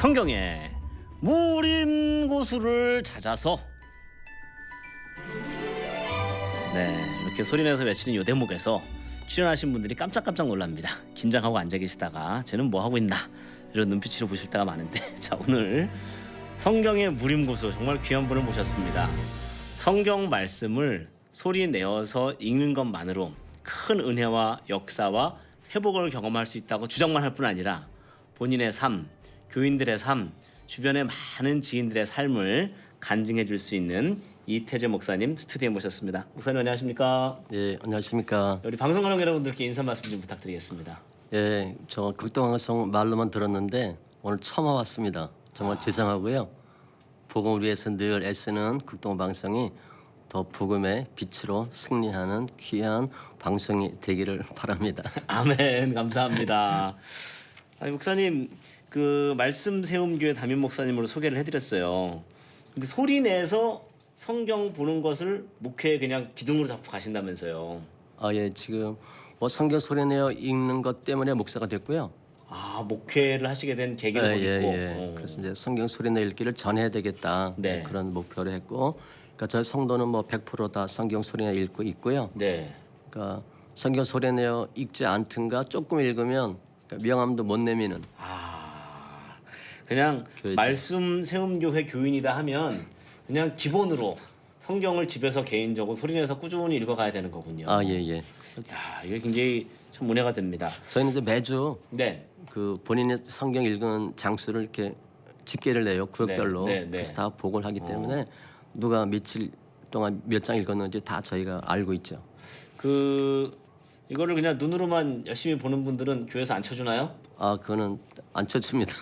성경에 무림고수를 찾아서 이렇게 소리내서 외치는 요 대목에서 출연하신 분들이 깜짝깜짝 놀랍니다. 긴장하고 앉아 계시다가 쟤는 뭐 하고 있나 이런 눈빛으로 보실 때가 많은데 자, 오늘 성경의 무림고수 정말 귀한 분을 모셨습니다. 성경 말씀을 소리 내어서 읽는 것만으로 큰 은혜와 역사와 회복을 경험할 수 있다고 주장만 할 뿐 아니라 본인의 삶, 교인들의 삶, 주변의 많은 지인들의 삶을 간증해 줄 수 있는 이태재 목사님 스튜디오에 모셨습니다. 목사님 안녕하십니까? 예, 안녕하십니까? 우리 방송가족 여러분들께 인사 말씀 좀 부탁드리겠습니다. 예, 저 극동방송 말로만 들었는데 오늘 처음 와봤습니다. 정말 죄송하고요. 복음을 위해서 늘 애쓰는 극동방송이 더 복음의 빛으로 승리하는 귀한 방송이 되기를 바랍니다. 아멘. 감사합니다. 목사님 그 말씀 세움교회 담임 목사님으로 소개를 해드렸어요. 근데 소리 내서 성경 보는 것을 목회에 그냥 기둥으로 잡고 가신다면서요. 아, 예, 지금 뭐 성경 소리내어 읽는 것 때문에 목사가 됐고요. 아, 목회를 하시게 된 계기도 있고. 예. 그래서 이제 성경 소리내어 읽기를 전해야 되겠다. 네. 그런 목표를 했고, 그러니까 저희 성도는 뭐 100%다 성경 소리내어 읽고 있고요. 네. 그러니까 성경 소리내어 읽지 않든가 조금 읽으면 그러니까 명함도 못 내미는. 그냥 교회죠. 말씀 세움교회 교인이다 하면 그냥 기본으로 성경을 집에서 개인적으로 소리내서 꾸준히 읽어가야 되는 거군요. 아, 예. 야, 이게 굉장히 참 은혜가 됩니다. 저희는 이제 매주 네. 그 본인의 성경 읽은 장수를 이렇게 집계를 내요, 구역별로. 네. 그래서 다 보고를 하기 때문에 누가 며칠 동안 몇 장 읽었는지 다 저희가 알고 있죠. 그 이거를 그냥 눈으로만 열심히 보는 분들은 교회에서 안 쳐주나요? 아, 그거는 안 쳐줍니다.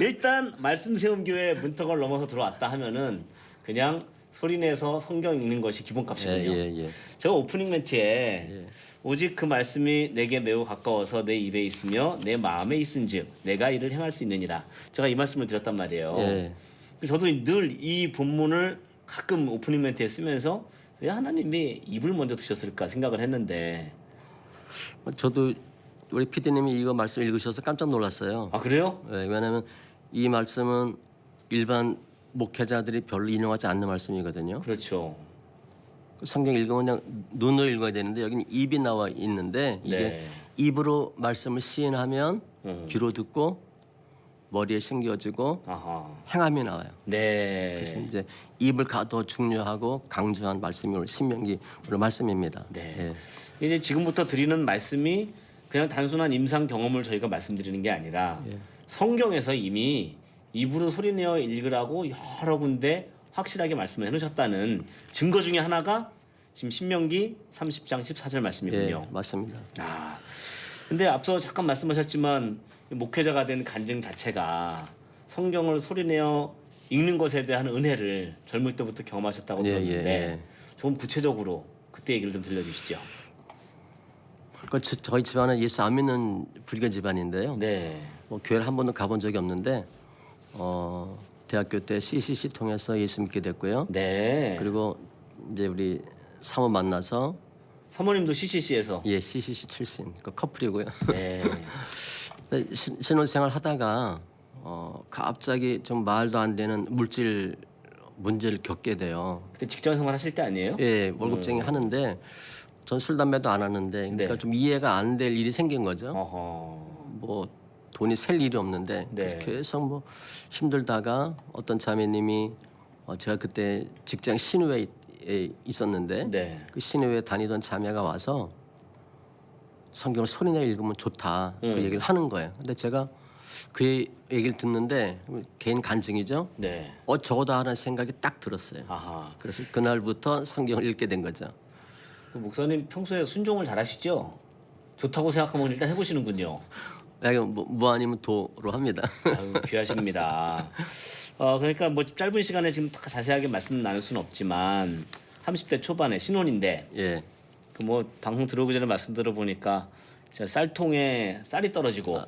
일단 말씀 세움교회 문턱을 넘어서 들어왔다 하면은 그냥 소리내서 성경 읽는 것이 기본값이군요. 예. 제가 오프닝 멘트에 오직 그 말씀이 내게 매우 가까워서 내 입에 있으며 내 마음에 있은즉 내가 이를 행할 수 있느니라. 제가 이 말씀을 드렸단 말이에요. 예. 저도 늘 이 본문을 가끔 오프닝 멘트에 쓰면서 왜 하나님이 입을 먼저 두셨을까 생각을 했는데. 저도 우리 PD님이 이거 말씀 읽으셔서 깜짝 놀랐어요. 아, 그래요? 예, 왜냐하면 이 말씀은 일반 목회자들이 별로 인용하지 않는 말씀이거든요. 그렇죠. 성경 읽으면 그냥 눈으로 읽어야 되는데 여기는 입이 나와 있는데 이게 네. 입으로 말씀을 시인하면 귀로 듣고 머리에 심겨지고 아하. 행함이 나와요. 네. 그래서 이제 입을 가더 중요하고 강조한 말씀이 오늘 신명기 오늘 말씀입니다. 네. 이제 지금부터 드리는 말씀이 그냥 단순한 임상 경험을 저희가 말씀드리는 게 아니라 성경에서 이미 입으로 소리내어 읽으라고 여러 군데 확실하게 말씀을 해놓으셨다는 증거 중에 하나가 지금 신명기 30장 14절 말씀이군요. 예, 맞습니다. 아, 근데 앞서 잠깐 말씀하셨지만 목회자가 된 간증 자체가 성경을 소리내어 읽는 것에 대한 은혜를 젊을 때부터 경험하셨다고 들었는데 조금 구체적으로 그때 얘기를 좀 들려주시죠. 그 저희 집안은 예수 안 믿는 불교 집안인데요. 네. 뭐 교회를 한 번도 가본 적이 없는데 대학교 때 CCC 통해서 예수 믿게 됐고요. 네. 그리고 이제 우리 사모 만나서 사모님도 CCC에서. 예 CCC 출신 그 커플이고요. 네. 신혼생활 하다가 갑자기 좀 말도 안 되는 물질 문제를 겪게 돼요. 그때 직장 생활 하실 때 아니에요? 예 월급쟁이 하는데 전 술 담배도 안 하는데 그러니까 좀 이해가 안 될 일이 생긴 거죠. 어허. 뭐 돈이 셀 일이 없는데 그래서 계속 뭐 힘들다가 어떤 자매님이 제가 그때 직장 신우회에 있었는데 그 신우회 다니던 자매가 와서 성경을 소리내어 읽으면 좋다 그 얘기를 하는 거예요. 근데 제가 그 얘기를 듣는데 개인 간증이죠. 네. 저거다 하는 생각이 딱 들었어요. 아하. 그래서 그날부터 성경을 읽게 된 거죠. 그 목사님 평소에 순종을 잘하시죠? 좋다고 생각하면 일단 해보시는군요. 뭐 아니면 도로 합니다. 아유, 귀하십니다. 그러니까 뭐 짧은 시간에 지금 다 자세하게 말씀 나눌 수는 없지만 30대 초반에 신혼인데 예. 그 뭐 방송 들어오기 전에 말씀 들어보니까 진짜 쌀통에 쌀이 떨어지고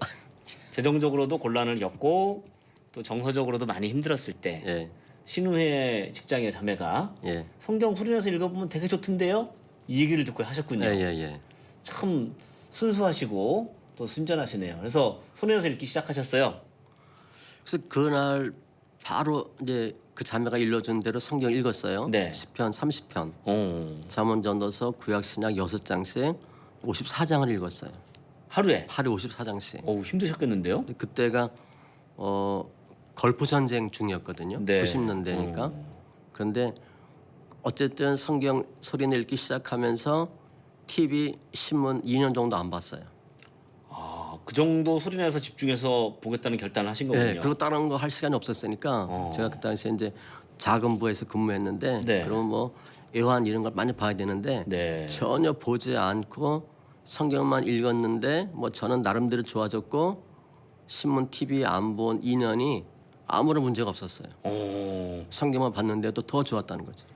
재정적으로도 곤란을 겪고 또 정서적으로도 많이 힘들었을 때 신우회 직장의 자매가 성경 소리내서 읽어보면 되게 좋던데요? 이 얘기를 듣고 하셨군요. 예. 참 순수하시고 또 순전하시네요. 그래서 손에서 읽기 시작하셨어요. 그래서 그날 바로 이제 그 자매가 일러준 대로 성경 읽었어요. 네. 시편 30편, 오. 잠언 전도서 구약 신약 6장씩 54장을 읽었어요. 하루에? 하루에 54장씩. 어우, 힘드셨겠는데요? 그때가 걸프 전쟁 중이었거든요. 네. 90년대니까. 그런데 어쨌든 성경 소리내 읽기 시작하면서 TV, 신문 2년 정도 안 봤어요. 아, 그 정도 소리내서 집중해서 보겠다는 결단을 하신 거군요. 네, 그리고 다른 거 할 시간이 없었으니까 제가 그 당시에 이제 작은 부에서 근무했는데 네. 그러면 뭐 애환 이런 걸 많이 봐야 되는데 네. 전혀 보지 않고 성경만 읽었는데 뭐 저는 나름대로 좋아졌고 신문, TV 안 본 2년이 아무런 문제가 없었어요. 오. 성경만 봤는데도 더 좋았다는 거죠.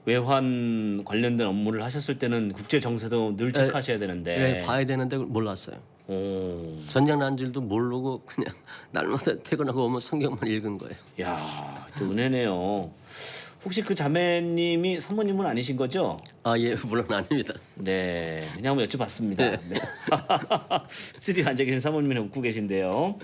외환 관련된 업무를 하셨을 때는 국제 정세도 늘 체크하셔야 되는데. 네, 봐야 되는데 몰랐어요. 오. 전쟁 난 줄도 모르고 그냥 날마다 퇴근하고 오면 성경만 읽은 거예요. 야, 또 은혜네요. 혹시 그 자매님이 사모님은 아니신 거죠? 아, 예, 물론 아닙니다. 네, 그냥 한번 여쭤봤습니다. 네. 스튜디오 앉아 계신 사모님이 웃고 계신데요.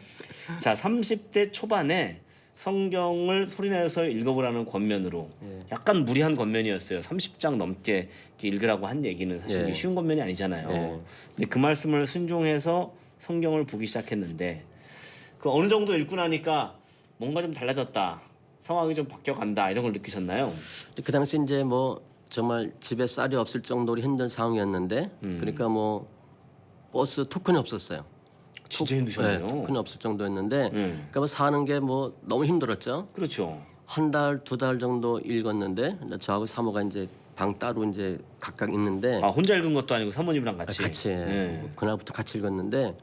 자, 30대 초반에 성경을 소리내서 읽어보라는 권면으로 약간 무리한 권면이었어요. 30장 넘게 이렇게 읽으라고 한 얘기는 사실 이게 쉬운 권면이 아니잖아요. 근데 그 말씀을 순종해서 성경을 보기 시작했는데 그 어느 정도 읽고 나니까 뭔가 좀 달라졌다. 상황이 좀 바뀌어간다 이런 걸 느끼셨나요? 그 당시 이제 뭐 정말 집에 쌀이 없을 정도로 힘든 상황이었는데 그러니까 뭐 버스 토큰이 없었어요. 진짜 힘드셨네요. 네, 토큰이 없을 정도였는데 그러니까 뭐 사는 게 뭐 너무 힘들었죠. 그렇죠. 한 달, 2달 정도 읽었는데 저하고 사모가 이제 방 따로 이제 각각 있는데 아, 혼자 읽은 것도 아니고 사모님이랑 같이. 뭐 그날부터 같이 읽었는데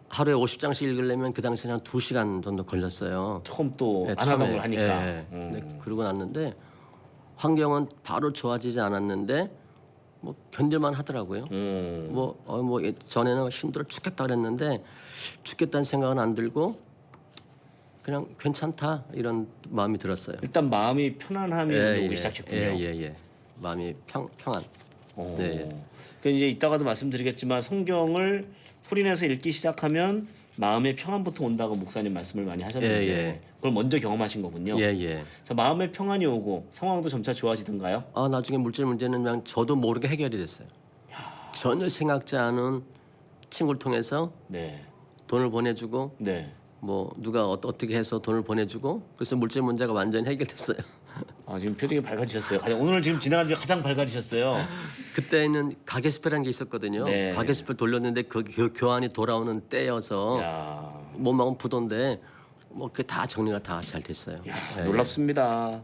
하루에 50장씩 읽으려면 그 당시에는 한 2시간 정도 걸렸어요. 처음 또 안 처음에. 하던 걸 하니까. 네, 그러고 났는데 환경은 바로 좋아지지 않았는데 뭐 견딜만 하더라고요. 뭐 전에는 힘들어 죽겠다 그랬는데 죽겠다는 생각은 안 들고 그냥 괜찮다 이런 마음이 들었어요. 일단 마음이 편안함이 오기 시작했군요. 예. 마음이 평안. 네. 그 이제 이따가도 말씀드리겠지만 성경을 소리내서 읽기 시작하면 마음의 평안부터 온다고 목사님 말씀을 많이 하셨는데 그걸 먼저 경험하신 거군요. 자, 마음의 평안이 오고 상황도 점차 좋아지던가요? 아, 나중에 물질 문제는 그냥 저도 모르게 해결이 됐어요. 전혀 생각지 않은 친구를 통해서 돈을 보내주고 뭐 누가 어떻게 해서 돈을 보내주고 그래서 물질 문제가 완전히 해결됐어요. 아, 지금 표정이 밝아지셨어요. 오늘 지금 지나간 지 가장 밝아지셨어요. 그때는 가게스페라는 게 있었거든요. 가게스페 돌렸는데 그 교환이 돌아오는 때여서 몸하고 부던데 뭐 그게 다 정리가 다 잘 됐어요. 놀랍습니다.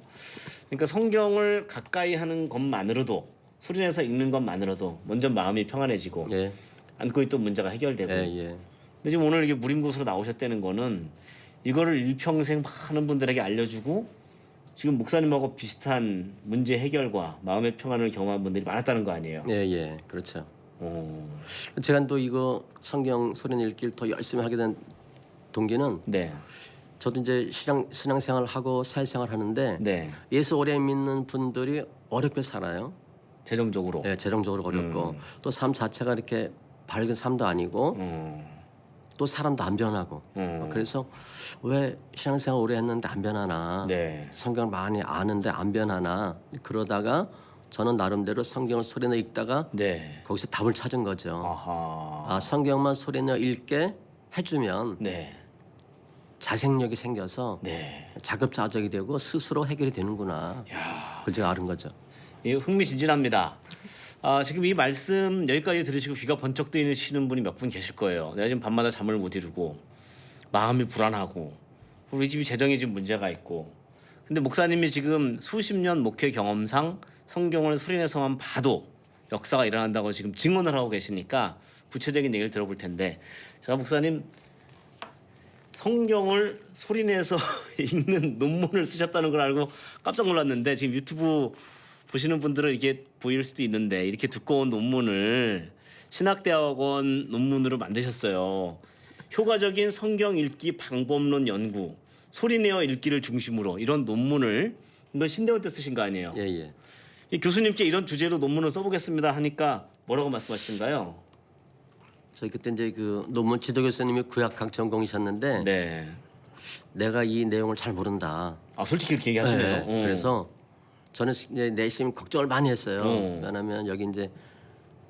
그러니까 성경을 가까이 하는 것만으로도 소리내서 읽는 것만으로도 먼저 마음이 평안해지고 안고 있던 문제가 해결되고. 근데 지금 오늘 이게 무림곳으로 나오셨다는 거는 이거를 일평생 많은 분들에게 알려주고 지금 목사님하고 비슷한 문제 해결과 마음의 평안을 경험한 분들이 많았다는 거 아니에요? 그렇죠. 제가 또 이거 성경 소리내 읽기를 더 열심히 하게 된 동기는 저도 이제 신앙생활 하고 사회생활 하는데 예수 오래 믿는 분들이 어렵게 살아요. 재정적으로. 재정적으로 어렵고 또 삶 자체가 이렇게 밝은 삶도 아니고 또 사람도 안 변하고 그래서 왜 신앙생활 오래 했는데 안 변하나 성경을 많이 아는데 안 변하나 그러다가 저는 나름대로 성경을 소리내 읽다가 거기서 답을 찾은 거죠. 아, 성경만 소리내 읽게 해주면 자생력이 생겨서 자급자족이 되고 스스로 해결이 되는구나. 그걸 제가 알은 거죠. 예, 흥미진진합니다. 지금 이 말씀 여기까지 들으시고 귀가 번쩍 뜨이시는 분이 몇 분 계실 거예요. 내가 지금 밤마다 잠을 못 이루고 마음이 불안하고 우리 집이 재정에 지금 문제가 있고 근데 목사님이 지금 수십 년 목회 경험상 성경을 소리내서만 봐도 역사가 일어난다고 지금 증언을 하고 계시니까 구체적인 얘기를 들어볼 텐데 제가 목사님 성경을 소리내서 읽는 논문을 쓰셨다는 걸 알고 깜짝 놀랐는데 지금 유튜브 보시는 분들은 이게 보일 수도 있는데 이렇게 두꺼운 논문을 신학대학원 논문으로 만드셨어요. 효과적인 성경 읽기 방법론 연구, 소리내어 읽기를 중심으로 이런 논문을 이건 신대원 때 쓰신 거 아니에요? 이 교수님께 이런 주제로 논문을 써보겠습니다 하니까 뭐라고 말씀하시는가요? 저희 그때 이제 그 논문 지도 교수님이 구약학 전공이셨는데 네. 내가 이 내용을 잘 모른다. 아 솔직히 그렇게 얘기하시네요. 네. 그래서 저는 이제 내심 걱정을 많이 했어요. 왜냐하면 여기 이제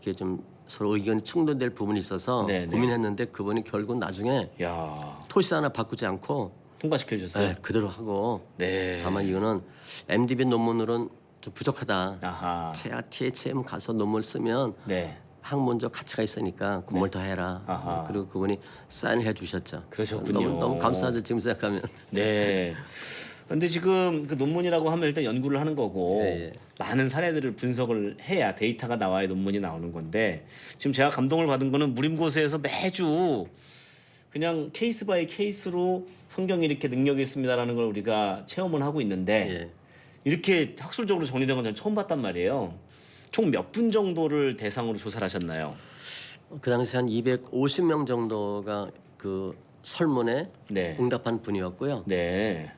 이렇게 좀 서로 의견이 충돌될 부분이 있어서 네, 네. 고민했는데 그분이 결국 나중에 야 토시 하나 바꾸지 않고 통과시켜 주셨어요. 네, 그대로 하고 네. 다만 이거는 MDB 논문으로는 좀 부족하다. 아하. 최하 THM 가서 논문 쓰면 네. 학문적 가치가 있으니까 공부를 더 해라. 아하. 그리고 그분이 사인해 주셨죠. 그러셨군요. 너무 감사하죠. 지금 생각하면. 네. 근데 지금 그 논문이라고 하면 일단 연구를 하는 거고 예, 예. 많은 사례들을 분석을 해야 데이터가 나와야 논문이 나오는 건데 지금 제가 감동을 받은 거는 무림고수에서 매주 그냥 케이스 바이 케이스로 성경이 이렇게 능력이 있습니다라는 걸 우리가 체험을 하고 있는데 예. 이렇게 학술적으로 정리된 건 저는 처음 봤단 말이에요. 총 몇 분 정도를 대상으로 조사를 하셨나요? 그 당시 한 250명 정도가 그 설문에 네. 응답한 분이었고요. 네.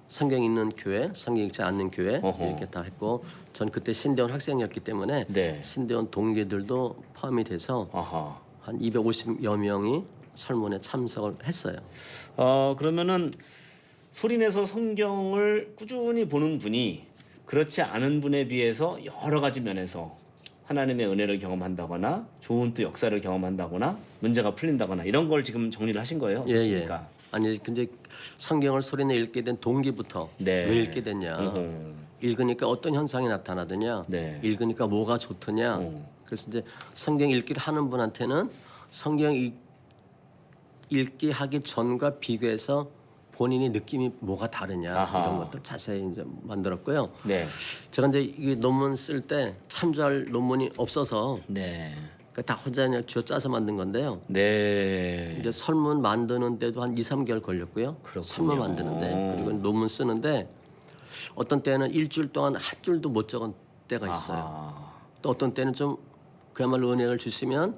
성경 있는 교회, 성경 읽지 않는 교회 어허. 이렇게 다 했고 전 그때 신대원 학생이었기 때문에 네. 신대원 동기들도 포함이 돼서 아하. 한 250여 명이 설문에 참석을 했어요. 그러면은 소리내서 성경을 꾸준히 보는 분이 그렇지 않은 분에 비해서 여러 가지 면에서 하나님의 은혜를 경험한다거나 좋은 또 역사를 경험한다거나 문제가 풀린다거나 이런 걸 지금 정리를 하신 거예요? 어떻습니까? 아니 근데 성경을 소리내 읽게 된 동기부터 네. 왜 읽게 됐냐? 읽으니까 어떤 현상이 나타나더냐? 네. 읽으니까 뭐가 좋더냐? 그래서 이제 성경 읽기를 하는 분한테는 성경 읽기 하기 전과 비교해서 본인이 느낌이 뭐가 다르냐 아하. 이런 것들 자세히 이제 만들었고요. 네. 제가 이제 이 논문 쓸 때 참조할 논문이 없어서 네. 다 혼자 그냥 쥐어짜서 만든 건데요. 네. 이제 설문 만드는데도 한 2, 3개월 걸렸고요. 그렇군요. 설문 만드는데 그리고 논문 쓰는데 어떤 때는 일주일 동안 한 줄도 못 적은 때가 있어요. 아하. 또 어떤 때는 좀 그야말로 은혜를 주시면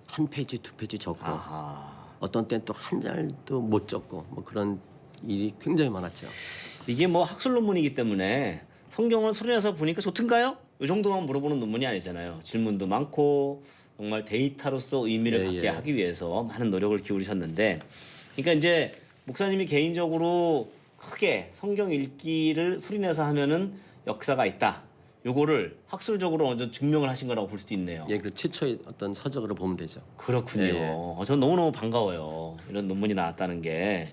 한 페이지, 두 페이지 적고 아하. 어떤 때는 또 한 잘도 못 적고 뭐 그런 일이 굉장히 많았죠. 이게 뭐 학술 논문이기 때문에 성경을 소리내서 보니까 좋던가요? 이 정도만 물어보는 논문이 아니잖아요. 질문도 많고 정말 데이터로서 의미를 예, 갖게 예. 하기 위해서 많은 노력을 기울이셨는데, 그러니까 이제 목사님이 개인적으로 크게 성경 읽기를 소리내서 하면은 역사가 있다. 요거를 학술적으로 어느 정도 증명을 하신 거라고 볼 수도 있네요. 예, 그 최초의 어떤 서적으로 보면 되죠. 그렇군요. 예, 전 너무너무 반가워요. 이런 논문이 나왔다는 게.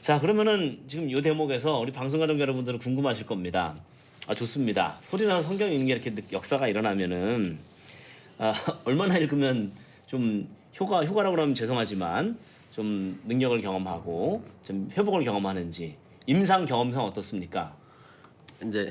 자, 그러면은 지금 이 대목에서 우리 방송가족 여러분들은 궁금하실 겁니다. 좋습니다. 소리나서 성경 읽는 게 이렇게 역사가 일어나면은 얼마나 읽으면 좀 효과라고 그러면 죄송하지만 좀 능력을 경험하고 좀 회복을 경험하는지 임상 경험상 어떻습니까? 이제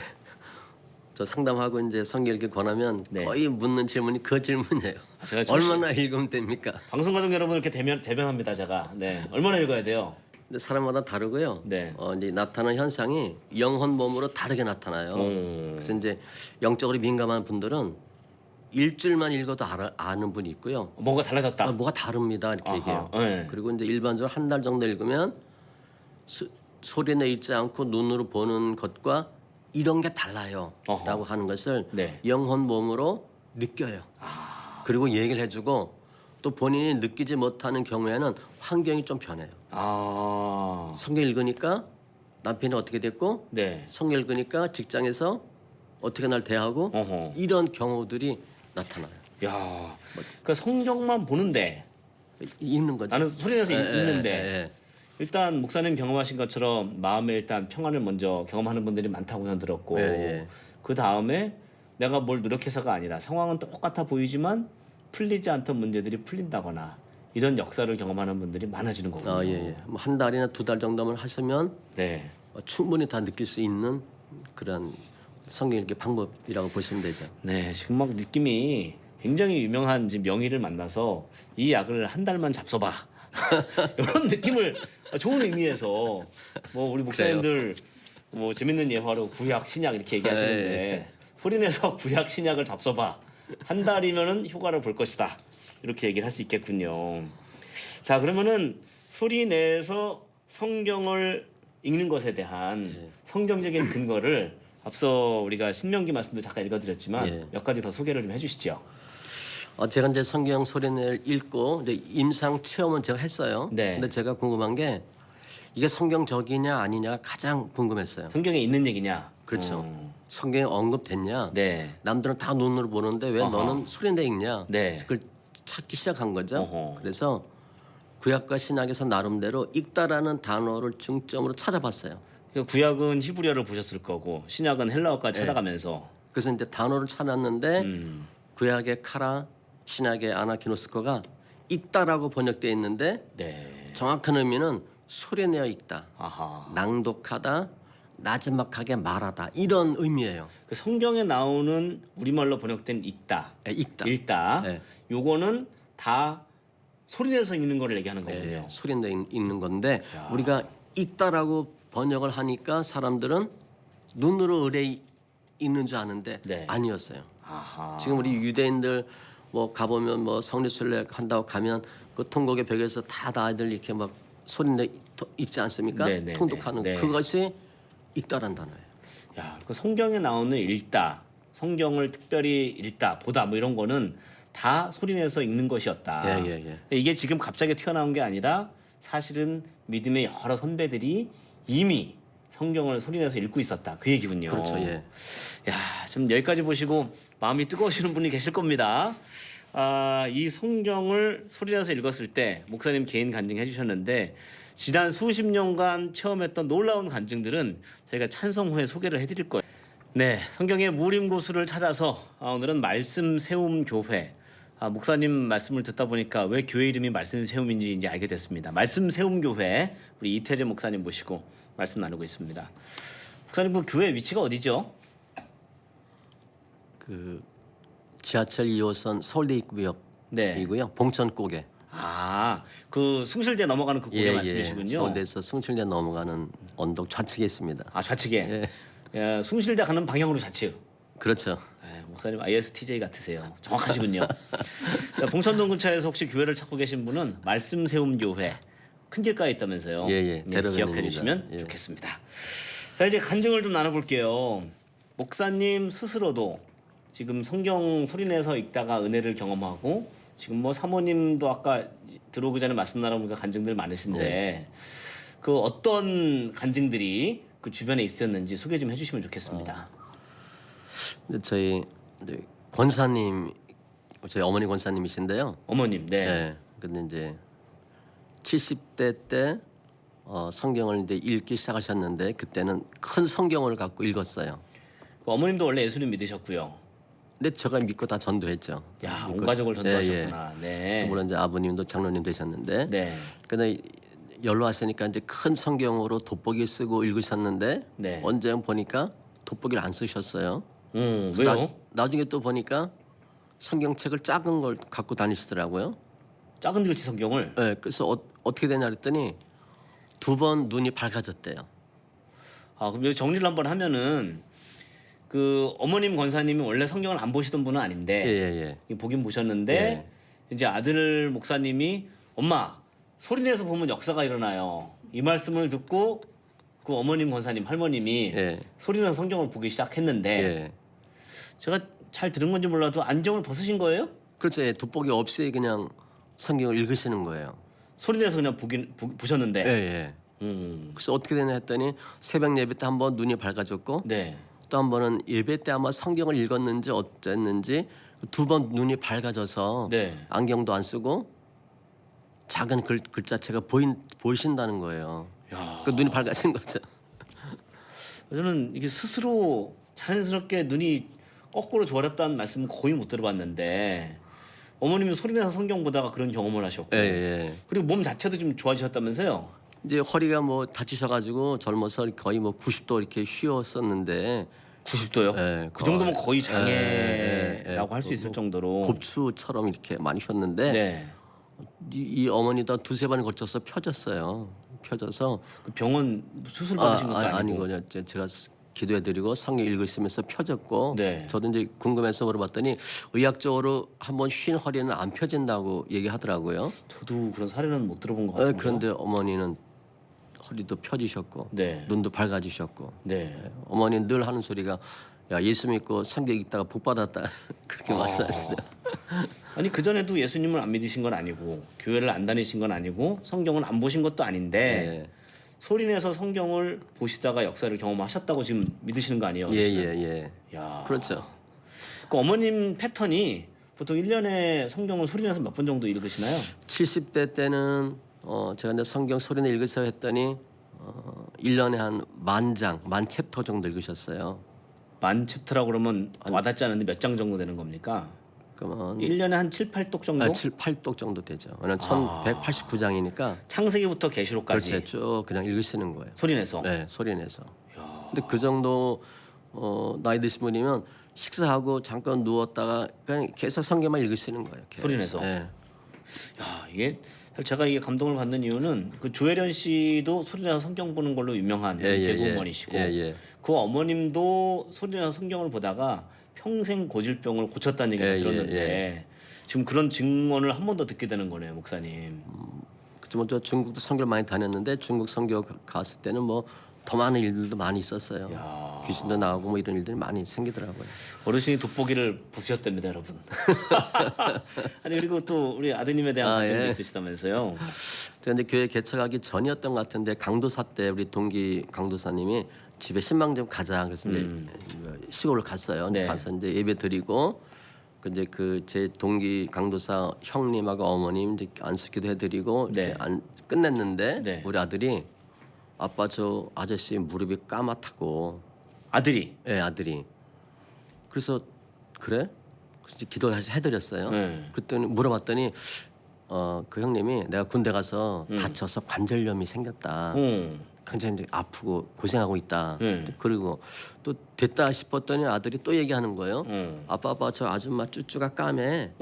저 상담하고 이제 성경 읽기 권하면 네. 거의 묻는 질문이 그 질문이에요. 제가 얼마나 읽으면 됩니까? 방송가족 여러분 이렇게 대변합니다 제가. 네, 얼마나 읽어야 돼요? 근데 사람마다 다르고요. 네. 이제 나타나는 현상이 영혼 몸으로 다르게 나타나요. 그래서 이제 영적으로 민감한 분들은 일주일만 읽어도 아는 분이 있고요. 뭔가 달라졌다. 뭐가 다릅니다 이렇게 아하, 얘기해요. 네. 그리고 이제 일반적으로 한 달 정도 읽으면 소리내 읽지 않고 눈으로 보는 것과 이런 게 달라요라고 어허. 하는 것을 네. 영혼 몸으로 느껴요. 그리고 얘기를 해주고 또 본인이 느끼지 못하는 경우에는 환경이 좀 변해요. 성경 읽으니까 남편이 어떻게 됐고 네. 성경 읽으니까 직장에서 어떻게 날 대하고 어허. 이런 경우들이 나타나요. 야, 그러니까 성경만 보는데 읽는 거죠. 나는 소리내서 읽는데 예. 일단 목사님 경험하신 것처럼 마음에 일단 평안을 먼저 경험하는 분들이 많다고 저는 들었고 예. 그 다음에 내가 뭘 노력해서가 아니라 상황은 똑같아 보이지만 풀리지 않던 문제들이 풀린다거나 이런 역사를 경험하는 분들이 많아지는 거군요. 예. 뭐 한 달이나 두 달 정도만 하시면 네. 충분히 다 느낄 수 있는 그런 성경 읽기 방법이라고 보시면 되죠. 네, 지금 막 느낌이 굉장히 유명한 지금 명의를 만나서 이 약을 한 달만 잡숴봐 이런 느낌을 좋은 의미에서 뭐 우리 목사님들 뭐 재밌는 예화로 구약 신약 이렇게 얘기하시는데 소리내서 구약 신약을 잡숴봐 한 달이면은 효과를 볼 것이다 이렇게 얘기를 할 수 있겠군요. 자, 그러면은 소리내서 성경을 읽는 것에 대한 성경적인 근거를 앞서 우리가 신명기 말씀도 잠깐 읽어드렸지만 몇 가지 더 소개를 좀 해주시죠. 제가 이제 성경 소리내를 읽고 이제 임상 체험은 제가 했어요. 네. 근데 제가 궁금한 게 이게 성경적이냐 아니냐가 가장 궁금했어요. 성경에 있는 얘기냐? 그렇죠. 성경에 언급됐냐? 네. 남들은 다 눈으로 보는데 왜 어허. 너는 소리내 읽냐? 네. 그래서 그걸 찾기 시작한 거죠. 어허. 그래서 구약과 신약에서 나름대로 읽다라는 단어를 중점으로 찾아봤어요. 그 구약은 히브리어를 보셨을 거고 신약은 헬라어까지 네. 찾아가면서 그래서 이제 단어를 찾았는데 음. 구약의 카라, 신약의 아나키노스코가 읽다라고 번역되어 있는데 네. 정확한 의미는 소리내어 읽다, 아하. 낭독하다, 나지막하게 말하다 이런 의미예요. 그 성경에 나오는 우리말로 번역된 읽다, 읽다. 읽다. 네. 요거는 다 소리내서 읽는 거를 얘기하는 거군요. 소리내어 읽는 건데 우리가 읽다라고 번역을 하니까 사람들은 눈으로 의뢰 읽는 줄 아는데 네. 아니었어요. 아하. 지금 우리 유대인들 뭐 가보면 뭐 성례순례 한다고 가면 그 통곡의 벽에서 다 아이들 이렇게 막 소리내 읽지 않습니까? 네, 네, 통독하는 네. 그것이 읽다란 단어예요. 야, 그 성경에 나오는 읽다, 성경을 특별히 읽다, 보다 뭐 이런 거는 다 소리내서 읽는 것이었다. 예. 이게 지금 갑자기 튀어나온 게 아니라 사실은 믿음의 여러 선배들이 이미 성경을 소리내서 읽고 있었다. 그 얘기군요. 그렇죠. 예. 야, 지금 여기까지 보시고 마음이 뜨거우시는 분이 계실 겁니다. 이 성경을 소리내서 읽었을 때 목사님 개인 간증해 주셨는데 지난 수십 년간 체험했던 놀라운 간증들은 저희가 찬송 후에 소개를 해드릴 거예요. 네, 성경의 무림고수를 찾아서 오늘은 말씀 세움 교회. 목사님 말씀을 듣다 보니까 왜 교회 이름이 말씀 세움인지 이제 알게 됐습니다. 말씀 세움 교회 우리 이태재 목사님 모시고 말씀 나누고 있습니다. 목사님 그 교회 위치가 어디죠? 그 지하철 2호선 서울대 입구역이고요. 네. 봉천고개. 그 숭실대 넘어가는 그 고개 말씀이시군요. 서울대에서 숭실대 넘어가는 언덕 좌측에 있습니다. 좌측에. 예, 숭실대 가는 방향으로 좌측. 그렇죠. 목사님 ISTJ 같으세요. 정확하시군요. 자, 봉천동 근처에서 혹시 교회를 찾고 계신 분은 말씀 세움 교회 큰 길가에 있다면서요. 예. 기억해 주시면 좋겠습니다. 자, 이제 간증을 좀 나눠볼게요. 목사님 스스로도 지금 성경 소리내서 읽다가 은혜를 경험하고 지금 뭐 사모님도 아까 들어오기 전에 말씀 나눠보니까 간증들 많으신데 그 어떤 간증들이 그 주변에 있었는지 소개 좀 해주시면 좋겠습니다. 저희 권사님, 저희 어머니 권사님이신데요. 어머님, 네. 근데 이제 70대 때 성경을 이제 읽기 시작하셨는데 그때는 큰 성경을 갖고 읽었어요. 그 어머님도 원래 예수님 믿으셨고요. 근데 제가 믿고 다 전도했죠. 야, 온 가족을 전도하셨구나. 네. 그래서 물론 이제 아버님도 장로님 되셨는데, 네. 근데 연로하시니까 이제 큰 성경으로 돋보기 쓰고 읽으셨는데 네. 언제 보니까 돋보기를 안 쓰셨어요. 왜요? 나중에 또 보니까 성경책을 작은 걸 갖고 다니시더라고요. 작은 글씨 성경을. 네, 그래서 어떻게 되냐 그랬더니 2번 눈이 밝아졌대요. 그럼 여기 정리를 한번 하면은 그 어머님 권사님이 원래 성경을 안 보시던 분은 아닌데 보긴 보셨는데 이제 아들 목사님이 엄마 소리내서 보면 역사가 일어나요. 이 말씀을 듣고 그 어머님 권사님 할머님이 소리내서 성경을 보기 시작했는데 제가 잘 들은 건지 몰라도 안경을 벗으신 거예요? 그렇죠. 돋보기 없이 그냥 성경을 읽으시는 거예요. 소리내서 그냥 보셨는데. 그래서 어떻게 되냐 했더니 새벽 예배 때 한번 눈이 밝아졌고 또 한 번은 예배 때 아마 성경을 읽었는지 어땠는지 2번 눈이 밝아져서 안경도 안 쓰고 작은 글자체가 보이신다는 거예요. 그 눈이 밝아진 거죠. 저는 이게 스스로 자연스럽게 눈이 거꾸로 좋아졌다는 말씀은 거의 못 들어봤는데 어머님은 소리내서 성경 보다가 그런 경험을 하셨고 그리고 몸 자체도 좀 좋아지셨다면서요? 이제 허리가 뭐 다치셔가지고 젊어서 거의 뭐 90도 이렇게 휘었었는데 90도요? 그 정도면 거의 장애라고 할 수 있을 정도로 곱추처럼 이렇게 많이 휘었는데 이 어머니도 2-3번 걸쳐서 펴졌어요. 펴져서 그 병원 수술 받으신 것도 아니고 아니고요. 제가 기도해드리고 성경 읽으시면서 펴졌고 저도 이제 궁금해서 물어봤더니 의학적으로 한번 쉰 허리는 안 펴진다고 얘기하더라고요. 저도 그런 사례는 못 들어본 것 같은데요. 그런데 어머니는 허리도 펴지셨고 눈도 밝아지셨고 어머니는 늘 하는 소리가 야 예수 믿고 성경 읽다가 복 받았다 그렇게 말씀하시죠. 아니 그 전에도 예수님을 안 믿으신 건 아니고 교회를 안 다니신 건 아니고 성경을 안 보신 것도 아닌데 네. 소리내서 성경을 보시다가 역사를 경험하셨다고 지금 믿으시는 거 아니에요? 예예예. 야. 그렇죠. 그 어머님 패턴이 보통 1년에 성경을 소리내서 몇 번 정도 읽으시나요? 70대 때는 제가 이제 성경 소리내 읽으세요 했더니 1년에 한 10,000장, 10,000챕터 정도 읽으셨어요. 만 챕터라고 그러면 와닿지 않은데 몇 장 정도 되는 겁니까? 그러면 1년에 한 7, 8독 정도? 7, 8독 정도 되죠. 오늘 1189장이니까 창세기부터 계시록까지 그렇죠. 쭉 그냥 읽으시는 거예요. 소리내서. 네, 소리내서. 근데 그 정도 나이 드신 분이면 식사하고 잠깐 누웠다가 그냥 계속 성경만 읽으시는 거예요. 계속. 소리내서. 네. 야, 이게 제가 이게 감동을 받는 이유는 그 조혜련 씨도 소리내서 성경 보는 걸로 유명한 개그우먼이시고 그 어머님도 소리내서 성경을 보다가 평생 고질병을 고쳤다는 얘기를 들었는데 지금 그런 증언을 한 번 더 듣게 되는 거네요, 목사님. 그렇지만 저 중국도 선교를 많이 다녔는데 중국 선교 갔을 때는 뭐 더 많은 일들도 많이 있었어요. 야. 귀신도 나오고 뭐 이런 일들이 많이 생기더라고요. 어르신이 돋보기를 보셨답니다, 여러분. 아니 그리고 또 우리 아드님에 대한 감정도 있으시다면서요. 제가 이제 교회 개척하기 전이었던 것 같은데 강도사 때 우리 동기 강도사님이 집에 신방 좀 가자 그래서 이제 시골을 갔어요. 네. 가서 이제 예배 드리고 이제 그 제 동기 강도사 형님하고 어머님 이제 안수기도 해드리고 이렇게 끝냈는데 네. 우리 아들이 아빠 저 아저씨 무릎이 까맣다고. 아들이. 네, 아들이. 그래서 그래? 그래서 이제 기도 다시 해드렸어요. 그랬더니 물어봤더니 그 형님이 내가 군대 가서 다쳐서 관절염이 생겼다. 굉장히 이제 아프고 고생하고 있다. 그리고 또 됐다 싶었더니 아들이 또 얘기하는 거예요. 아빠 저 아줌마 쭈쭈가 까매.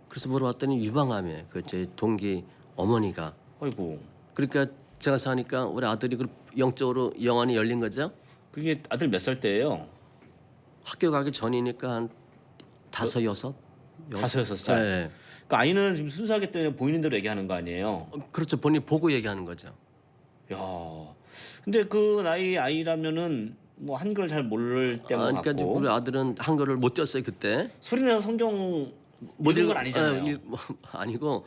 그래서 물어봤더니 유방암에 그 제 동기 어머니가. 아이고. 그러니까 제가 사니까 우리 아들이 영적으로 영안이 열린 거죠. 그게 아들 몇 살 때예요? 학교 가기 전이니까 한 5, 6? 5, 6살. 네. 그러니까 아이는 지금 순수하기 때문에 보이는 대로 얘기하는 거 아니에요? 그렇죠. 본인 보고 얘기하는 거죠. 야. 근데 그 나이 아이라면은 뭐 한글 잘 모를 때인 것 그러니까 같고. 우리 아들은 한글을 못 띄었어요 그때. 소리내서 성경 못 읽은 건 아니잖아요. 아니고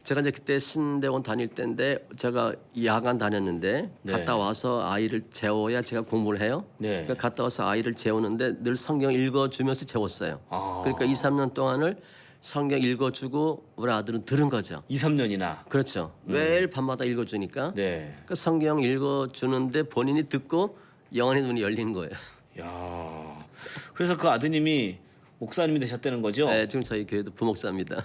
제가 이제 그때 신대원 다닐 때인데 제가 야간 다녔는데 갔다 와서 아이를 재워야 제가 공부를 해요. 그러니까 갔다 와서 아이를 재우는데 늘 성경 읽어주면서 재웠어요. 그러니까 2, 3년 동안을 성경 읽어주고 우리 아들은 들은 거죠. 2, 3년이나. 그렇죠. 매일 밤마다 읽어주니까 그 성경 읽어주는데 본인이 듣고 영안의 눈이 열린 거예요. 야. 그래서 그 아드님이 목사님이 되셨다는 거죠? 네, 지금 저희 교회도 부목사입니다.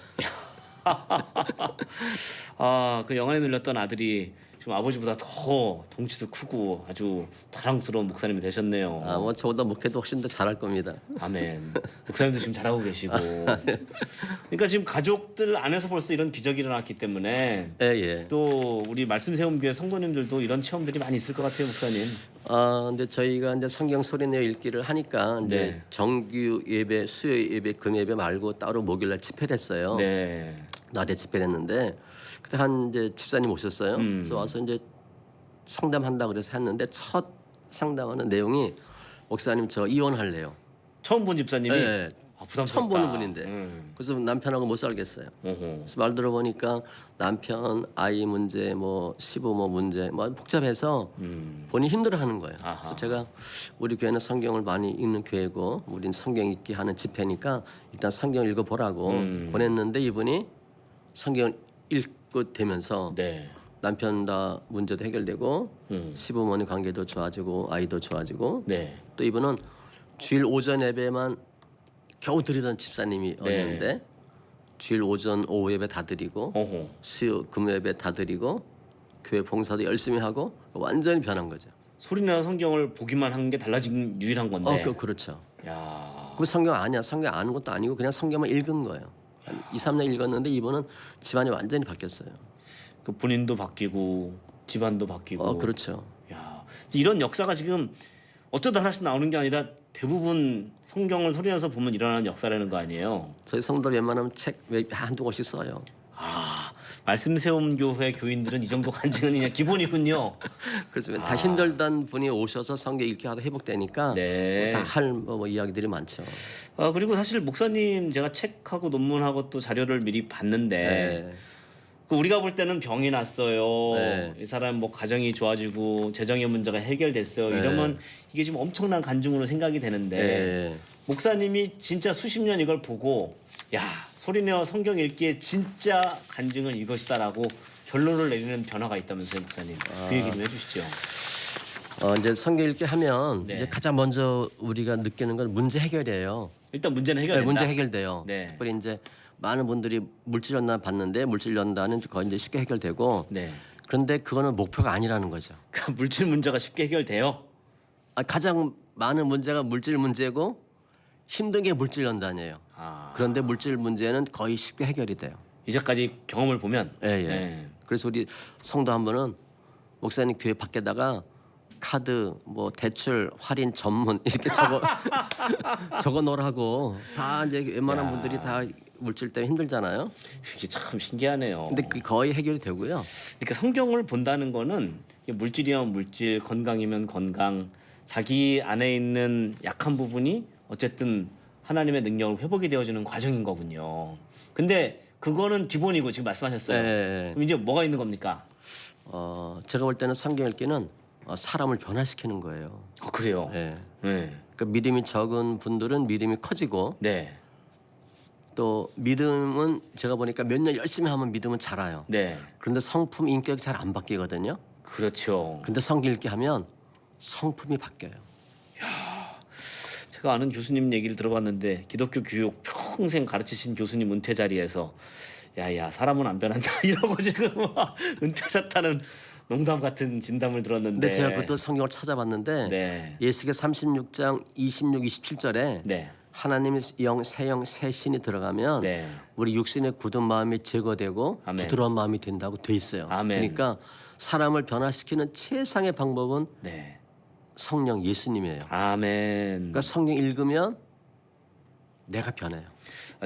아, 그 영안에 눌렸던 아들이 지금 아버지보다 더 덩치도 크고 아주 자랑스러운 목사님이 되셨네요. 뭐 저보다 목회도 훨씬 더 잘할 겁니다. 아멘. 목사님도 지금 잘하고 계시고. 그러니까 지금 가족들 안에서 벌써 이런 기적이 일어났기 때문에 또 우리 말씀 세움 교회 성도님들도 이런 체험들이 많이 있을 것 같아요, 목사님. 근데 저희가 이제 성경 소리내어 읽기를 하니까 이제 정규 예배, 수요 예배, 금 예배 말고 따로 목요일날 집회를 했어요. 낮에 집회를 했는데 그때 한 이제 집사님 오셨어요. 그래서 와서 이제 상담한다 그래서 했는데 첫 상담하는 내용이 목사님 저 이혼할래요. 처음 본 집사님이? 네. 부담스럽다. 처음 보는 분인데 그래서 남편하고 못 살겠어요. 그래서 말 들어보니까 남편 아이 문제 뭐 시부모 문제 뭐 복잡해서 본인이 힘들어하는 거예요. 그래서 제가 우리 교회는 성경을 많이 읽는 교회고 우리는 성경 읽기 하는 집회니까 일단 성경 읽어보라고 보냈는데 이분이 성경 읽고 되면서 남편 다 문제도 해결되고 시부모님 관계도 좋아지고 아이도 좋아지고 또 이분은 주일 오전 예배만 겨우 드리던 집사님이었는데 주일 오전 오후 예배 다 드리고 수요 금 예배 다 드리고 교회 봉사도 열심히 하고 완전히 변한 거죠. 소리내서 성경을 보기만 한 게 달라진 유일한 건데. 그렇죠. 야. 그럼 성경 아니야. 성경 아는 것도 아니고 그냥 성경만 읽은 거예요. 한 2, 3년 읽었는데 이분은 집안이 완전히 바뀌었어요. 그 본인도 바뀌고 집안도 바뀌고. 그렇죠. 야. 이런 역사가 지금 어쩌다 하나씩 나오는 게 아니라 대부분 성경을 소리내서 보면 일어나는 역사라는 거 아니에요? 저희 성도 웬만하면 책 한두 권씩 써요. 말씀 세움 교회 교인들은 이 정도 간증은 그냥 기본이군요. 그래서 다 힘들던 분이 오셔서 성경 읽기 하다 회복되니까 네. 다 할 뭐 이야기들이 많죠. 그리고 사실 목사님 제가 책하고 논문하고 또 자료를 미리 봤는데 네. 그 우리가 볼 때는 병이 났어요. 네. 이 사람 뭐 가정이 좋아지고 재정의 문제가 해결됐어요. 네. 이러면 이게 지금 엄청난 간증으로 생각이 되는데 네. 목사님이 진짜 수십 년 이걸 보고 야 소리내어 성경 읽기에 진짜 간증은 이것이다라고 결론을 내리는 변화가 있다면서요, 목사님. 그 얘기 좀 해주시죠. 이제 성경 읽기 하면 네. 이제 가장 먼저 우리가 느끼는 건 문제 해결이에요. 일단 문제는 해결된다. 네, 문제 해결돼요. 네. 특별히 이제 많은 분들이 물질 연단 받는데 물질 연단은 거의 이제 쉽게 해결되고 네. 그런데 그거는 목표가 아니라는 거죠. 그 물질 문제가 쉽게 해결돼요. 가장 많은 문제가 물질 문제고 힘든 게 물질 연단이에요. 그런데 물질 문제는 거의 쉽게 해결이 돼요. 이제까지 경험을 보면. 예, 예. 네. 그래서 우리 성도 한 분은 목사님 교회 밖에다가 카드 뭐 대출 할인 전문 이렇게 적어 놓으라고 다 이제 웬만한 분들이 다 물질 때문에 힘들잖아요. 이게 참 신기하네요. 근데 그 거의 해결이 되고요. 이렇게 성경을 본다는 거는 물질이면 물질, 건강이면 건강, 자기 안에 있는 약한 부분이 어쨌든 하나님의 능력으로 회복이 되어지는 과정인 거군요. 근데 그거는 기본이고 지금 말씀하셨어요. 네. 그럼 이제 뭐가 있는 겁니까? 제가 볼 때는 성경 읽기는 사람을 변화시키는 거예요. 그래요. 네. 네. 그러니까 믿음이 적은 분들은 믿음이 커지고 네. 또 믿음은 제가 보니까 몇 년 열심히 하면 믿음은 자라요. 네. 그런데 성품 인격이 잘 안 바뀌거든요. 그렇죠. 그런데 성경 읽기 하면 성품이 바뀌어요. 제가 아는 교수님 얘기를 들어봤는데 기독교 교육 평생 가르치신 교수님 은퇴 자리에서 야야 사람은 안 변한다 이러고 지금 은퇴하셨다는 농담 같은 진담을 들었는데. 근데 제가 그것도 성경을 찾아봤는데 네. 예수계 36장 26, 27절에 네. 하나님의 새 신이 들어가면 네. 우리 육신의 굳은 마음이 제거되고 아멘. 부드러운 마음이 된다고 돼 있어요. 아멘. 그러니까 사람을 변화시키는 최상의 방법은 네. 성령 예수님이에요. 아멘. 그러니까 성경 읽으면 내가 변해요.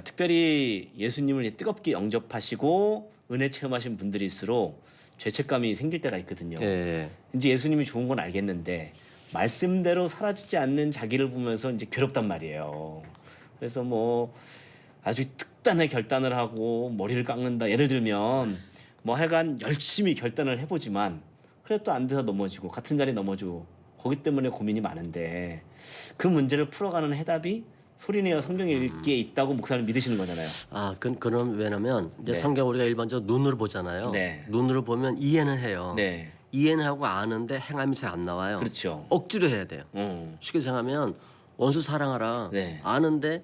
특별히 예수님을 뜨겁게 영접하시고 은혜 체험하신 분들일수록 죄책감이 생길 때가 있거든요. 예. 이제 예수님이 좋은 건 알겠는데 말씀대로 사라지지 않는 자기를 보면서 이제 괴롭단 말이에요. 그래서 뭐 아주 특단의 결단을 하고 머리를 깎는다. 예를 들면 뭐 하여간 열심히 결단을 해보지만 그래도 또 안 돼서 넘어지고 같은 자리에 넘어지고 거기 때문에 고민이 많은데 그 문제를 풀어가는 해답이 소리내어 성경 읽기에 있다고 목사님 믿으시는 거잖아요. 그럼 왜냐면 이제 네. 성경 우리가 일반적으로 눈으로 보잖아요. 네. 눈으로 보면 이해는 해요. 네. 이해는 하고 아는데 행함이 잘 안 나와요. 그렇죠. 억지로 해야 돼요. 쉽게 생각하면 원수 사랑하라. 네. 아는데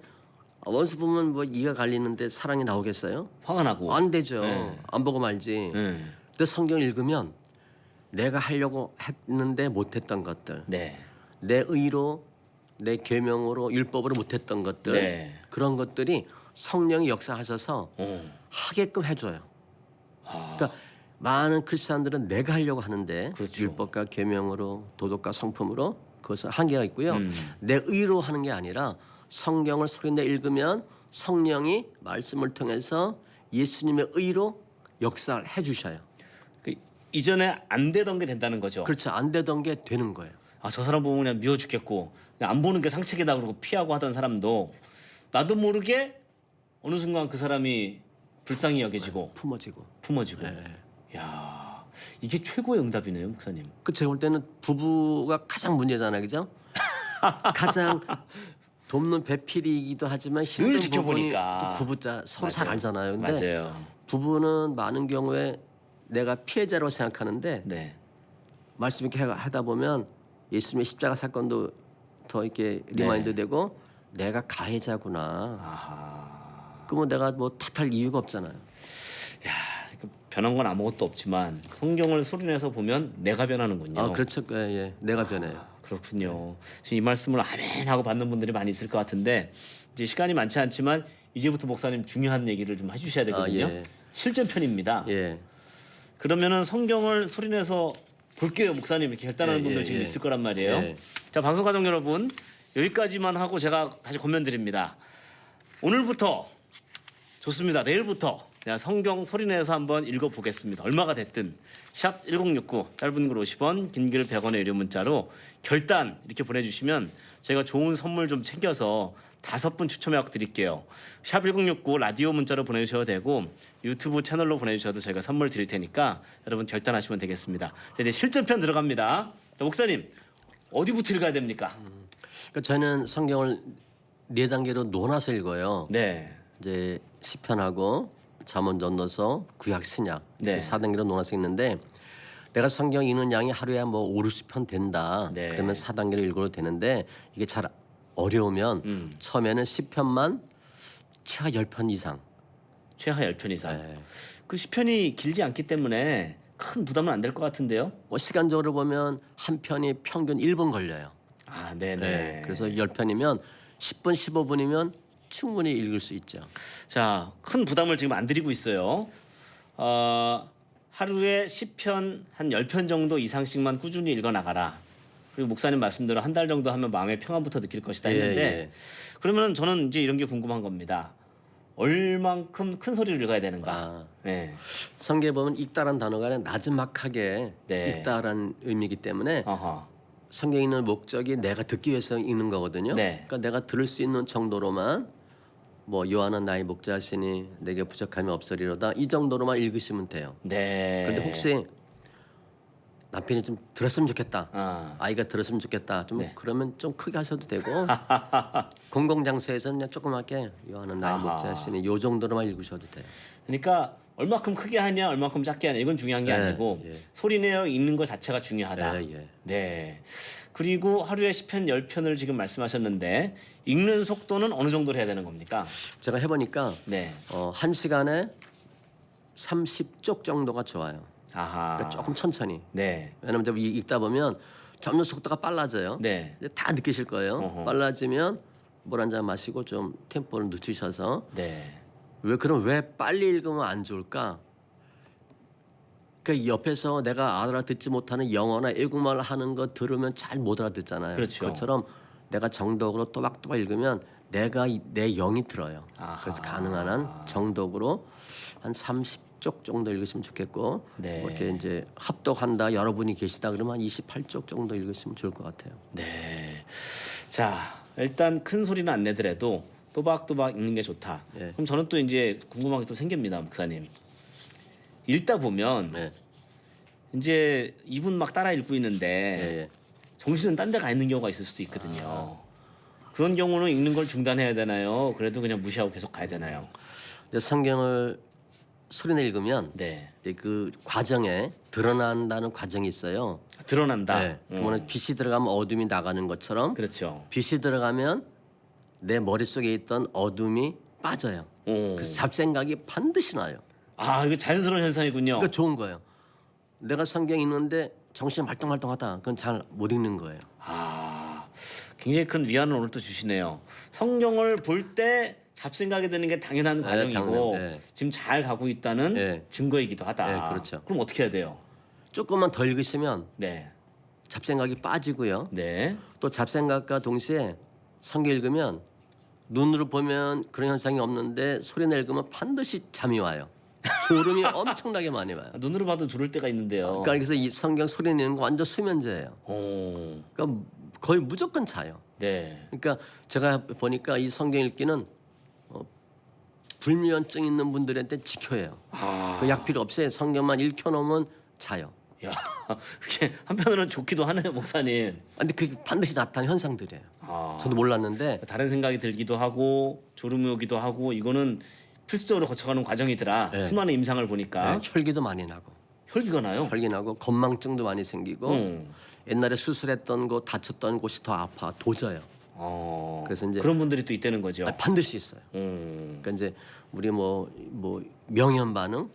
원수 보면 뭐 이가 갈리는데 사랑이 나오겠어요? 화가 나고. 안 되죠. 네. 안 보고 말지. 근데 성경 읽으면 내가 하려고 했는데 못했던 것들, 네. 내 의로, 내 계명으로, 율법으로 못했던 것들, 네. 그런 것들이 성령이 역사하셔서 하게끔 해줘요. 그러니까 많은 크리스천들은 내가 하려고 하는데 그렇죠. 율법과 계명으로, 도덕과 성품으로 그것은 한계가 있고요. 내 의로 하는 게 아니라 성경을 소리내 읽으면 성령이 말씀을 통해서 예수님의 의로 역사를 해주셔요. 그 이전에 안 되던 게 된다는 거죠. 그렇죠. 안 되던 게 되는 거예요. 저 사람 보면 그냥 미워 죽겠고 그냥 안 보는 게 상책이다 그러고 피하고 하던 사람도 나도 모르게 어느 순간 그 사람이 불쌍히 여겨지고 품어지고. 품어지고. 야 이게 최고의 응답이네요, 목사님. 제가 볼 때는 부부가 가장 문제잖아요, 그죠? 가장 돕는 배필이기도 하지만 힘든 지켜보니까. 부분이 또 부부자 서로 잘 맞아요. 알잖아요. 근데 맞아요. 부부는 많은 경우에 내가 피해자로 생각하는데 네. 말씀 이렇게 하다 보면 예수님의 십자가 사건도 더 이렇게 리마인드 되고 내가 가해자구나. 아하. 그러면 내가 뭐 탓할 이유가 없잖아요. 변한 건 아무것도 없지만 성경을 소리내서 보면 내가 변하는군요. 그렇죠. 예. 내가 변해요. 그렇군요. 지금 이 말씀을 아멘 하고 받는 분들이 많이 있을 것 같은데 이제 시간이 많지 않지만 이제부터 목사님 중요한 얘기를 좀 해주셔야 되거든요. 예. 실전편입니다. 예. 그러면은 성경을 소리내서 볼게요, 목사님 이렇게 결단하는 분들 지금 있을 거란 말이에요. 예. 자, 방송 가족 여러분 여기까지만 하고 제가 다시 권면드립니다. 오늘부터 좋습니다. 내일부터 내가 성경 소리내서 한번 읽어보겠습니다. 얼마가 됐든 샵 1069 짧은 글 50원 긴 글 100원의 유료 문자로 결단 이렇게 보내주시면 저희가 좋은 선물 좀 챙겨서 5분 추첨해 드릴게요. 샵 1069 라디오 문자로 보내주셔도 되고 유튜브 채널로 보내주셔도 저희가 선물 드릴 테니까 여러분 결단하시면 되겠습니다. 자, 이제 실전편 들어갑니다. 자, 목사님 어디부터 읽어야 됩니까? 그러니까 저는 성경을 4단계로 나눠서 읽어요. 네. 이제 시편하고 잠언 넣어서 구약 신약 네. 4단계로 나눠서 읽는데 내가 성경 읽는 양이 하루에 뭐 5, 60편 된다. 네. 그러면 4단계로 읽어도 되는데 이게 잘 어려우면 처음에는 10편만 최하 10편 이상. 최하 10편 이상. 네. 그 시편이 길지 않기 때문에 큰 부담은 안 될 것 같은데요. 뭐 시간적으로 보면 한 편이 평균 1분 걸려요. 아, 네네. 네. 그래서 10편이면 10분, 15분이면 충분히 읽을 수 있죠. 자, 큰 부담을 지금 안 드리고 있어요. 하루에 10편 한 10편 정도 이상씩만 꾸준히 읽어 나가라. 그리고 목사님 말씀대로 한 달 정도 하면 마음의 평안부터 느낄 것이다 했는데 예. 그러면 저는 이제 이런 게 궁금한 겁니다. 얼만큼 큰 소리를 읽어야 되는가? 네. 성경에 보면 읽다라는 단어가 나지막하게 네. 읽다라는 의미이기 때문에 어허. 성경에 있는 목적이 내가 듣기 위해서 읽는 거거든요. 네. 그러니까 내가 들을 수 있는 정도로만 뭐 요한은 나의 목자시니 내게 부족함이 없으리로다 이 정도로만 읽으시면 돼요. 네. 그런데 혹시 남편이 좀 들었으면 좋겠다. 아. 아이가 들었으면 좋겠다. 좀 네. 그러면 좀 크게 하셔도 되고 공공장소에서는 그냥 조그맣게 요한은 나의 아하. 목자시니 요 정도로만 읽으셔도 돼요. 그러니까 얼마큼 크게 하냐, 얼마큼 작게 하냐 이건 중요한 게 네, 아니고 예. 소리내어 읽는 것 자체가 중요하다. 예. 네. 그리고 하루에 10편, 10편을 지금 말씀하셨는데 읽는 속도는 어느 정도로 해야 되는 겁니까? 제가 해보니까 네. 1시간에 30쪽 정도가 좋아요. 아하. 그러니까 조금 천천히. 네. 왜냐면 이제 읽다 보면 점점 속도가 빨라져요. 네. 이제 다 느끼실 거예요. 어허. 빨라지면 물 한 잔 마시고 좀 템포를 늦추셔서 네. 왜 빨리 읽으면 안 좋을까? 그러니까 옆에서 내가 알아듣지 못하는 영어나 외국말 하는 거 들으면 잘 못 알아듣잖아요. 그렇죠. 그것처럼 내가 정독으로 또박또박 읽으면 내 영이 들어요. 아하. 그래서 가능한 한 정독으로 한 30쪽 정도 읽으시면 좋겠고 네. 뭐 이렇게 이제 합독한다 여러분이 계시다 그러면 한 28쪽 정도 읽으시면 좋을 것 같아요. 네. 자, 일단 큰 소리는 안 내더라도 또박또박 읽는 게 좋다. 예. 그럼 저는 또 이제 궁금한 게 또 생깁니다, 목사님. 읽다 보면 네. 이제 이분 막 따라 읽고 있는데 예. 정신은 딴 데 가 있는 경우가 있을 수도 있거든요. 그런 경우는 읽는 걸 중단해야 되나요? 그래도 그냥 무시하고 계속 가야 되나요? 근데 성경을 소리내 읽으면 네. 이제 그 과정에 드러난다는 과정이 있어요. 드러난다. 네. 그러면 빛이 들어가면 어둠이 나가는 것처럼 그렇죠. 빛이 들어가면 내 머릿속에 있던 어둠이 빠져요. 오. 그래서 잡생각이 반드시 나요. 아, 이거 자연스러운 현상이군요. 그러니까 좋은 거예요. 내가 성경 읽는데 정신이 말똥말똥하다. 그건 잘 못 읽는 거예요. 아, 굉장히 큰 위안을 오늘 또 주시네요. 성경을 볼 때 잡생각이 드는 게 당연한 과정이고 당연해요. 네. 지금 잘 가고 있다는 네. 증거이기도 하다. 네, 그렇죠. 그럼 어떻게 해야 돼요? 조금만 더 읽으시면 네, 잡생각이 빠지고요. 네, 또 잡생각과 동시에 성경 읽으면 눈으로 보면 그런 현상이 없는데 소리내 읽으면 반드시 잠이 와요. 졸음이 엄청나게 많이 와요. 눈으로 봐도 졸을 때가 있는데요. 그러니까 그래서 이 성경 소리 내는 거 완전 수면제예요. 오, 그러니까 거의 무조건 자요. 네, 그러니까 제가 보니까 이 성경 읽기는 불면증 있는 분들한테 지켜요. 아, 그 약 필요 없어요. 성경만 읽혀놓으면 자요. 야, 그게 한편으로는 좋기도 하네요, 목사님. 근데 그게 반드시 나타나는 현상들이에요. 아, 저도 몰랐는데 다른 생각이 들기도 하고 졸음이 오기도 하고 이거는 필수적으로 거쳐가는 과정이더라. 네. 수많은 임상을 보니까 혈기도 많이 나고 혈기가 나요. 혈기 나고 건망증도 많이 생기고 옛날에 수술했던 곳 다쳤던 곳이 더 아파 도져요. 그래서 이제 그런 분들이 또 있다는 거죠. 반드시 있어요. 그러니까 이제 우리 뭐 명현 반응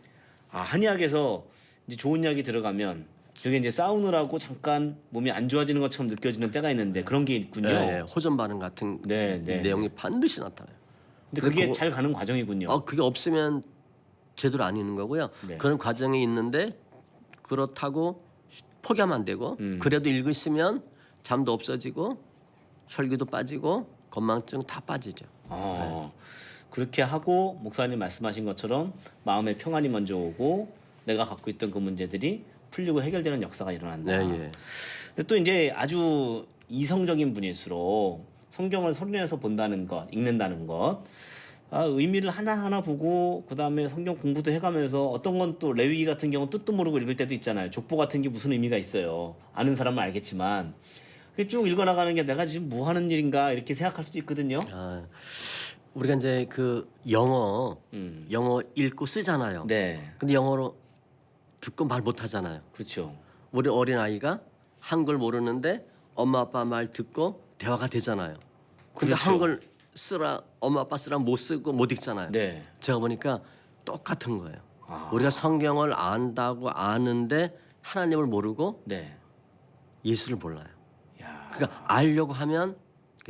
아, 한의학에서 이제 좋은 약이 들어가면 그게 이제 싸우느라고 잠깐 몸이 안 좋아지는 것처럼 느껴지는 때가 있는데 그런 게 있군요. 네, 호전 반응 같은 네, 네. 내용이 반드시 나타나요. 근데 그게 잘 가는 과정이군요. 그게 없으면 제대로 안 있는 거고요. 네. 그런 과정이 있는데 그렇다고 포기하면 안 되고 그래도 읽으시면 잠도 없어지고 혈기도 빠지고 건망증 다 빠지죠. 그렇게 하고 목사님 말씀하신 것처럼 마음의 평안이 먼저 오고 내가 갖고 있던 그 문제들이 풀리고 해결되는 역사가 일어난다. 네, 예. 근데 또 이제 아주 이성적인 분일수록 성경을 소리내서 본다는 것, 읽는다는 것, 의미를 하나하나 보고 그 다음에 성경 공부도 해가면서 어떤 건 또 레위기 같은 경우 뜻도 모르고 읽을 때도 있잖아요. 족보 같은 게 무슨 의미가 있어요. 아는 사람은 알겠지만 쭉 읽어나가는 게 내가 지금 뭐 하는 일인가 이렇게 생각할 수도 있거든요. 우리가 이제 그 영어 읽고 쓰잖아요. 네, 근데 영어로 듣고 말 못하잖아요. 그렇죠. 우리 어린 아이가 한글 모르는데 엄마 아빠 말 듣고 대화가 되잖아요. 근데 그렇죠. 한글 쓰라 엄마 아빠 쓰라 못 쓰고 못 읽잖아요. 네, 제가 보니까 똑같은 거예요. 우리가 성경을 안다고 아는데 하나님을 모르고 네. 예수를 몰라요. 야, 그러니까 알려고 하면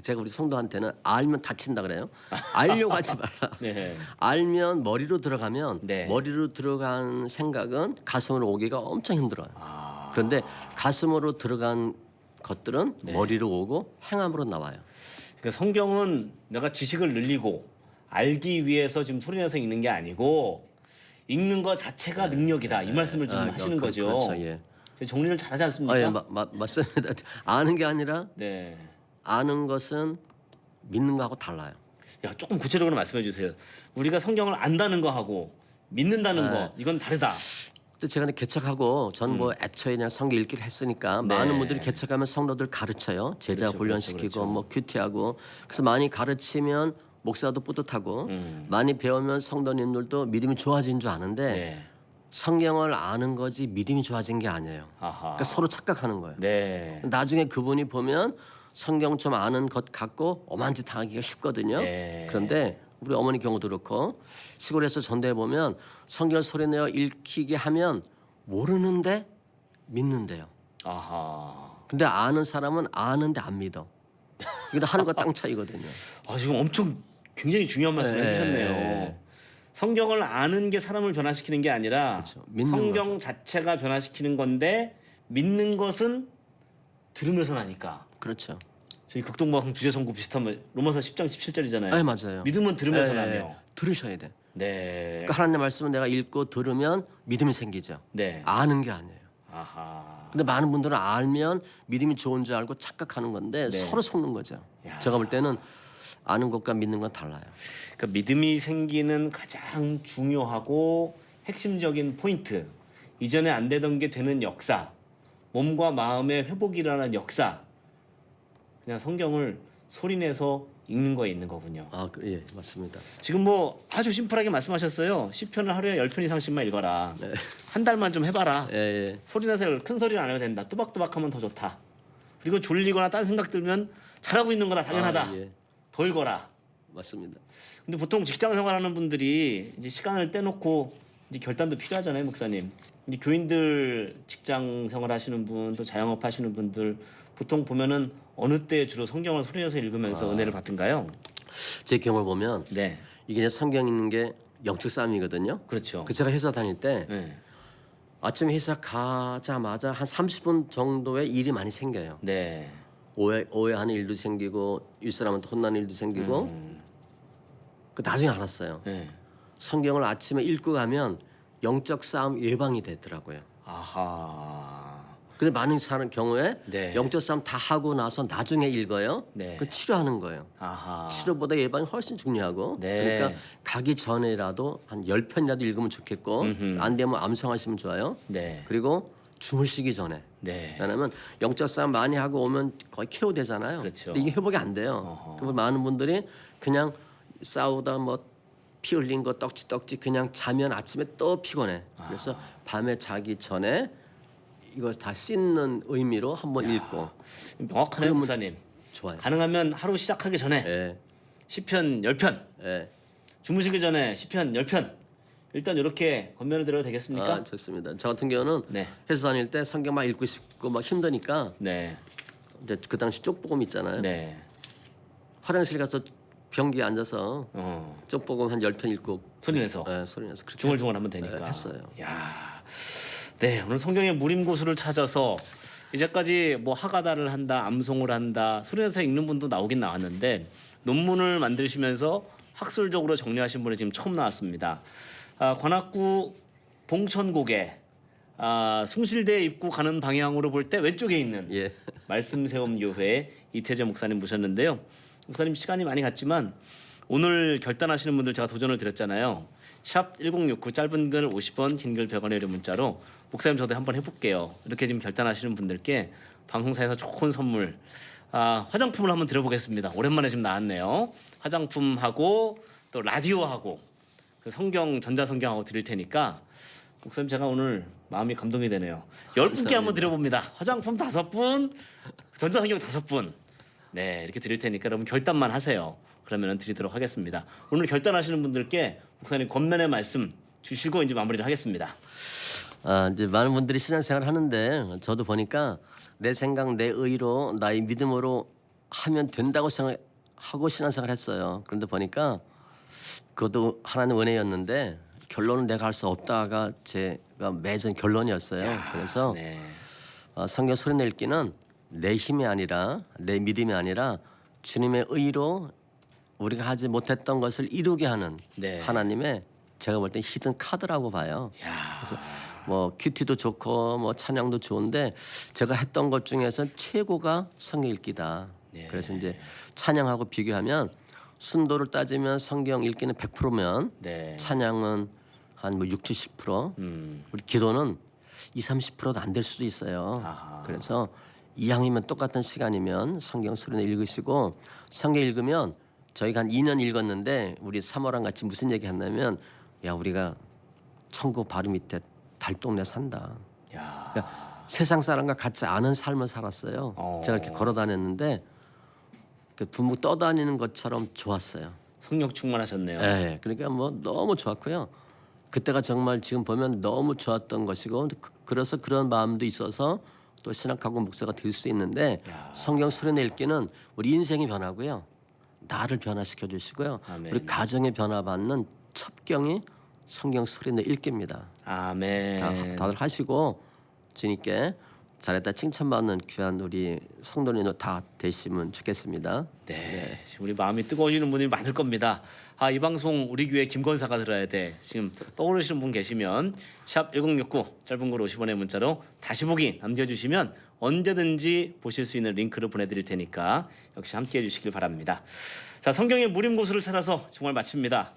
제가 우리 성도한테는 알면 다친다 그래요. 알려고 하지 말라. 네, 알면 머리로 들어가면 네. 머리로 들어간 생각은 가슴으로 오기가 엄청 힘들어요. 아, 그런데 가슴으로 들어간 것들은 네. 머리로 오고 행함으로 나와요. 그러니까 성경은 내가 지식을 늘리고 알기 위해서 지금 소리내서 읽는 게 아니고 읽는 것 자체가 능력이다. 이 말씀을 좀 하시는 거죠. 그렇죠. 예. 정리를 잘하지 않습니까? 예, 맞습니다. 아는 게 아니라 네. 아는 것은 믿는 거하고 달라요. 야, 조금 구체적으로 말씀해 주세요. 우리가 성경을 안다는 거하고 믿는다는 거 이건 다르다. 근데 제가 개척하고 전 뭐 애초에 그냥 성경 읽기를 했으니까 네. 많은 분들이 개척하면 성도들 가르쳐요. 제자 그렇죠, 훈련시키고 그렇죠, 그렇죠. 뭐 큐티하고 그래서 많이 가르치면 목사도 뿌듯하고 많이 배우면 성도님들도 믿음이 좋아진 줄 아는데 네. 성경을 아는 거지 믿음이 좋아진 게 아니에요. 아하. 그러니까 서로 착각하는 거예요. 네. 나중에 그분이 보면 성경 좀 아는 것 같고 엄한 짓 하기가 쉽거든요. 네. 그런데 우리 어머니 경우도 그렇고 시골에서 전도해 보면 성경을 소리내어 읽히게 하면 모르는데 믿는데요. 아하. 근데 아는 사람은 아는데 안 믿어. 이게 하늘과 땅 차이거든요. 지금 엄청 굉장히 중요한 말씀을 네. 해주셨네요. 성경을 아는 게 사람을 변화시키는 게 아니라 그렇죠. 믿는 성경 자체가 변화시키는 건데 믿는 것은 들으면서 나니까. 그렇죠. 저희 극동방 주제선고 비슷한 말 로마서 10장 17절이잖아요. 네, 맞아요. 믿음은 들으면서 네, 나며. 들으셔야 돼. 네. 그러니까 하나님의 말씀은 내가 읽고 들으면 믿음이 생기죠. 네. 아는 게 아니에요. 아하. 근데 많은 분들은 알면 믿음이 좋은 줄 알고 착각하는 건데 네. 서로 속는 거죠. 야. 제가 볼 때는 아는 것과 믿는 건 달라요. 그러니까 믿음이 생기는 가장 중요하고 핵심적인 포인트. 이전에 안 되던 게 되는 역사. 몸과 마음의 회복이라는 역사. 그냥 성경을 소리내서 읽는 거에 있는 거군요. 예, 맞습니다. 지금 뭐 아주 심플하게 말씀하셨어요. 시편을 하루에 10편 이상씩만 읽어라. 네. 한 달만 좀 해봐라. 예. 소리내서 큰 소리는 안 해도 된다. 또박또박하면 더 좋다. 그리고 졸리거나 딴 생각 들면 잘하고 있는 거다 당연하다. 예. 더 읽어라. 맞습니다. 근데 보통 직장 생활하는 분들이 이제 시간을 떼놓고 이제 결단도 필요하잖아요, 목사님. 이제 교인들 직장 생활하시는 분, 또 자영업 하시는 분들 보통 보면은 어느 때 주로 성경을 소리내서 읽으면서 은혜를 받든가요? 제 경험을 보면 네, 이게 이제 성경 읽는 게 영적 싸움이거든요. 그렇죠. 그 제가 회사 다닐 때 네, 아침에 회사 가자마자 한 30분 정도의 일이 많이 생겨요. 네, 오해하는 일도 생기고 윗사람한테 혼나는 일도 생기고 그 나중에 알았어요. 네. 성경을 아침에 읽고 가면 영적 싸움 예방이 되더라고요. 아하. 근데 많은 사람 경우에 네. 영적 싸움 다 하고 나서 나중에 읽어요. 네. 그 치료하는 거예요. 아하. 치료보다 예방이 훨씬 중요하고 네. 그러니까 가기 전에라도 한 10편이라도 읽으면 좋겠고 안 되면 암송하시면 좋아요. 네, 그리고 주무시기 전에 네. 왜냐하면 영적 싸움 많이 하고 오면 거의 KO 되잖아요. 그렇죠. 근데 이게 회복이 안 돼요. 그래서 많은 분들이 그냥 싸우다 뭐 피 흘린 거 떡지 그냥 자면 아침에 또 피곤해. 그래서 밤에 자기 전에 이거 다 씻는 의미로 한번 읽고 명확하네요, 그러면 목사님. 좋아요. 가능하면 하루 시작하기 전에 예, 시편 10편, 예. 주무시기 전에 시편 10편. 일단 이렇게 권면을 드려도 되겠습니까? 좋습니다. 저 같은 경우는 네. 회사 다닐 때 성경 막 읽고 싶고 막 힘드니까 네, 이제 그 당시 쪽복음 있잖아요. 네. 화장실 가서 변기에 앉아서 쪽복음 한 10편 읽고 소리내서 소리내서 그렇게 중얼중얼 하면 되니까. 했어요. 야, 네 오늘 성경의 무림고수를 찾아서 이제까지 뭐 하가다를 한다, 암송을 한다, 소리내서 읽는 분도 나오긴 나왔는데 논문을 만드시면서 학술적으로 정리하신 분이 지금 처음 나왔습니다. 관악구 봉천고개 숭실대 입구 가는 방향으로 볼 때 왼쪽에 있는 예. 말씀세움교회 이태재 목사님 모셨는데요. 목사님 시간이 많이 갔지만 오늘 결단하시는 분들 제가 도전을 드렸잖아요. 샵 1069 짧은 글 50원 긴 글 100원의 유료 문자로 목사님 저도 한번 해볼게요. 이렇게 지금 결단하시는 분들께 방송사에서 좋은 선물 화장품을 한번 드려보겠습니다. 오랜만에 지금 나왔네요. 화장품하고 또 라디오하고 그 성경 전자성경하고 드릴 테니까 목사님 제가 오늘 마음이 감동이 되네요. 10분께 한번 드려봅니다. 화장품 5분, 전자성경 5분. 네, 이렇게 드릴 테니까 여러분 결단만 하세요. 그러면 드리도록 하겠습니다. 오늘 결단하시는 분들께 목사님 권면의 말씀 주시고 이제 마무리를 하겠습니다. 이제 많은 분들이 신앙생활 하는데 저도 보니까 내 생각, 내 의로, 나의 믿음으로 하면 된다고 생각하고 신앙생활 했어요. 그런데 보니까 그것도 하나님 은혜였는데 결론은 내가 할 수 없다가 제가 맺은 결론이었어요. 그래서 네. 성경 소리내 읽기는 내 힘이 아니라 내 믿음이 아니라 주님의 의로 우리가 하지 못했던 것을 이루게 하는 네. 하나님의 제가 볼 때 히든 카드라고 봐요. 야. 그래서 뭐 큐티도 좋고 뭐 찬양도 좋은데 제가 했던 것 중에서 최고가 성경 읽기다. 네. 그래서 이제 찬양하고 비교하면 순도를 따지면 성경 읽기는 100%면 네. 찬양은 한 뭐 60, 70%. 우리 기도는 20, 30%도 안 될 수도 있어요. 아하. 그래서 이왕이면 똑같은 시간이면 성경 소리내 읽으시고 성경 읽으면 저희가 한 2년 읽었는데 우리 사모랑 같이 무슨 얘기 했냐면 야 우리가 천국 바로 밑에 달동네 산다. 야. 그러니까 세상 사람과 같지 않은 삶을 살았어요. 제가 이렇게 걸어 다녔는데 둥둥 떠다니는 것처럼 좋았어요. 성령 충만하셨네요. 네, 그러니까 뭐 너무 좋았고요. 그때가 정말 지금 보면 너무 좋았던 것이고 그래서 그런 마음도 있어서 또 신학하고 목사가 될 수 있는데 성경 소리내 읽기는 우리 인생이 변하고요. 나를 변화시켜 주시고요. 아멘. 우리 가정에 변화받는 첩경이 성경 소리내 읽기입니다. 아멘. 다들 하시고 주님께 잘했다 칭찬받는 귀한 우리 성도님들 다 되시면 좋겠습니다. 네. 지금 우리 마음이 뜨거워지는 분이 많을 겁니다. 이 방송 우리 교회 김건사가 들어야 돼. 지금 떠오르시는 분 계시면 샵 1069 짧은 걸 50원의 문자로 다시 보기 남겨주시면 언제든지 보실 수 있는 링크를 보내드릴 테니까 역시 함께해 주시길 바랍니다. 자, 성경의 무림고수를 찾아서 정말 마칩니다.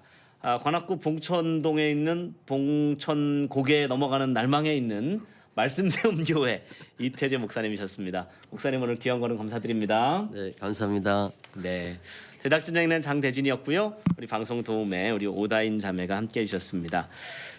관악구 봉천동에 있는 봉천고개에 넘어가는 날망에 있는 말씀세움교회 이태재 목사님이셨습니다. 목사님 오늘 귀한 거는 감사드립니다. 네, 감사합니다. 네, 제작진장에는 장대진이었고요. 우리 방송 도움에 우리 오다인 자매가 함께해 주셨습니다.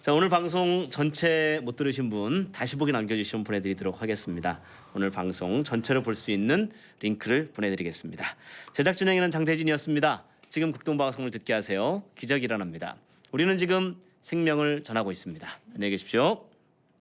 자, 오늘 방송 전체 못 들으신 분 다시 보기 남겨주시면 보내드리도록 하겠습니다. 오늘 방송 전체를 볼 수 있는 링크를 보내드리겠습니다. 제작진장에는 장대진이었습니다. 지금 극동방송을 듣게 하세요. 기적이 일어납니다. 우리는 지금 생명을 전하고 있습니다. 안녕히 계십시오.